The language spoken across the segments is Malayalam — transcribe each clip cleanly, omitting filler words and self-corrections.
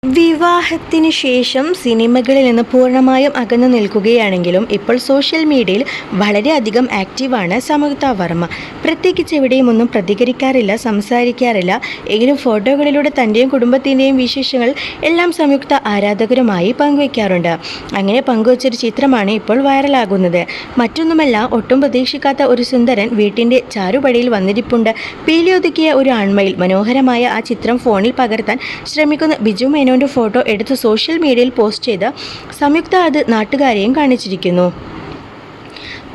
വിവാഹത്തിന് ശേഷം സിനിമകളിൽ നിന്ന് പൂർണ്ണമായും അകന്നു നിൽക്കുകയാണെങ്കിലും ഇപ്പോൾ സോഷ്യൽ മീഡിയയിൽ വളരെയധികം ആക്റ്റീവാണ് സംയുക്ത വർമ്മ. പ്രത്യേകിച്ച് എവിടെയും ഒന്നും പ്രതികരിക്കാറില്ല, സംസാരിക്കാറില്ല. എങ്കിലും ഫോട്ടോകളിലൂടെ തൻ്റെയും കുടുംബത്തിൻ്റെയും വിശേഷങ്ങൾ എല്ലാം സംയുക്ത ആരാധകരുമായി പങ്കുവയ്ക്കാറുണ്ട്. അങ്ങനെ പങ്കുവച്ചൊരു ചിത്രമാണ് ഇപ്പോൾ വൈറലാകുന്നത്. മറ്റൊന്നുമല്ല, ഒട്ടും പ്രതീക്ഷിക്കാത്ത ഒരു സുന്ദരൻ വീട്ടിൻ്റെ ചാരുപടിയിൽ വന്നിരിപ്പുണ്ട്. പീലിയൊതുക്കിയ ഒരു ആൺമയിൽ. മനോഹരമായ ആ ചിത്രം ഫോണിൽ പകർത്താൻ ശ്രമിക്കുന്ന ബിജു മേനോൻ്റെ ഫോട്ടോ എടുത്ത് സോഷ്യൽ മീഡിയയിൽ പോസ്റ്റ് ചെയ്ത് സംയുക്ത അത് നാട്ടുകാരെയും കാണിച്ചിരിക്കുന്നു.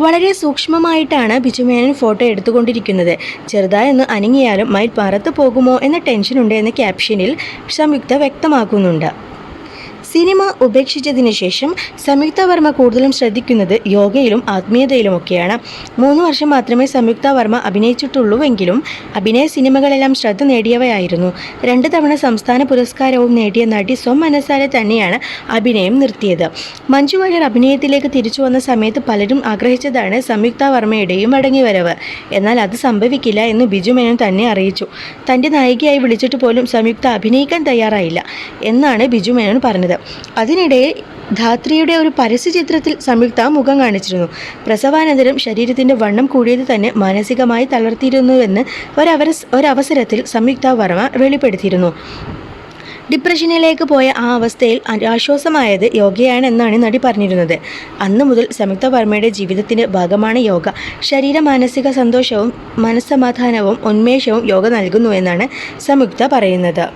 വളരെ സൂക്ഷ്മമായിട്ടാണ് ബിജു മേനോൻ ഫോട്ടോ എടുത്തുകൊണ്ടിരിക്കുന്നത്. ചെറുതായൊന്ന് അനങ്ങിയാലും മയിൽ പറത്ത് പോകുമോ എന്ന ടെൻഷനുണ്ട് എന്ന് ക്യാപ്ഷനിൽ സംയുക്ത വ്യക്തമാക്കുന്നുണ്ട്. സിനിമ ഉപേക്ഷിച്ചതിന് ശേഷം സംയുക്ത വർമ്മ കൂടുതലും ശ്രദ്ധിക്കുന്നത് യോഗയിലും ആത്മീയതയിലുമൊക്കെയാണ്. 3 വർഷം മാത്രമേ സംയുക്ത വർമ്മ അഭിനയിച്ചിട്ടുള്ളൂവെങ്കിലും അഭിനയ സിനിമകളെല്ലാം ശ്രദ്ധ നേടിയവയായിരുന്നു. 2 തവണ സംസ്ഥാന പുരസ്കാരവും നേടിയ നടി സ്വമനസാലെ തന്നെയാണ് അഭിനയം നിർത്തിയത്. മഞ്ജു വാര്യർ അഭിനയത്തിലേക്ക് തിരിച്ചു വന്ന സമയത്ത് പലരും ആഗ്രഹിച്ചതാണ് സംയുക്ത വർമ്മയുടെയും മടങ്ങിവരവ്. എന്നാൽ അത് സംഭവിക്കില്ല എന്ന് ബിജു മേനോൻ തന്നെ അറിയിച്ചു. തൻ്റെ നായികയായി വിളിച്ചിട്ട് പോലും സംയുക്ത അഭിനയിക്കാൻ തയ്യാറായില്ല എന്നാണ് ബിജു മേനോൻ പറഞ്ഞത്. അതിനിടെ ധാത്രിയുടെ ഒരു പരസ്യ ചിത്രത്തിൽ സംയുക്ത മുഖം കാണിച്ചിരുന്നു. പ്രസവാനന്തരം ശരീരത്തിൻ്റെ വണ്ണം കൂടിയത് തന്നെ മാനസികമായി തളർത്തിയിരുന്നുവെന്ന് ഒരവസരത്തിൽ സംയുക്ത വർമ്മ വെളിപ്പെടുത്തിയിരുന്നു. ഡിപ്രഷനിലേക്ക് പോയ ആ അവസ്ഥയിൽ ആശ്വാസമായത് യോഗയാണ് എന്നാണ് നടി പറഞ്ഞിരുന്നത്. അന്ന് മുതൽ സംയുക്ത വർമ്മയുടെ ജീവിതത്തിൻ്റെ ഭാഗമാണ് യോഗ. ശരീര മാനസിക സന്തോഷവും മനസ്സമാധാനവും ഉന്മേഷവും യോഗ നൽകുന്നുവെന്നാണ് സംയുക്ത പറയുന്നത്.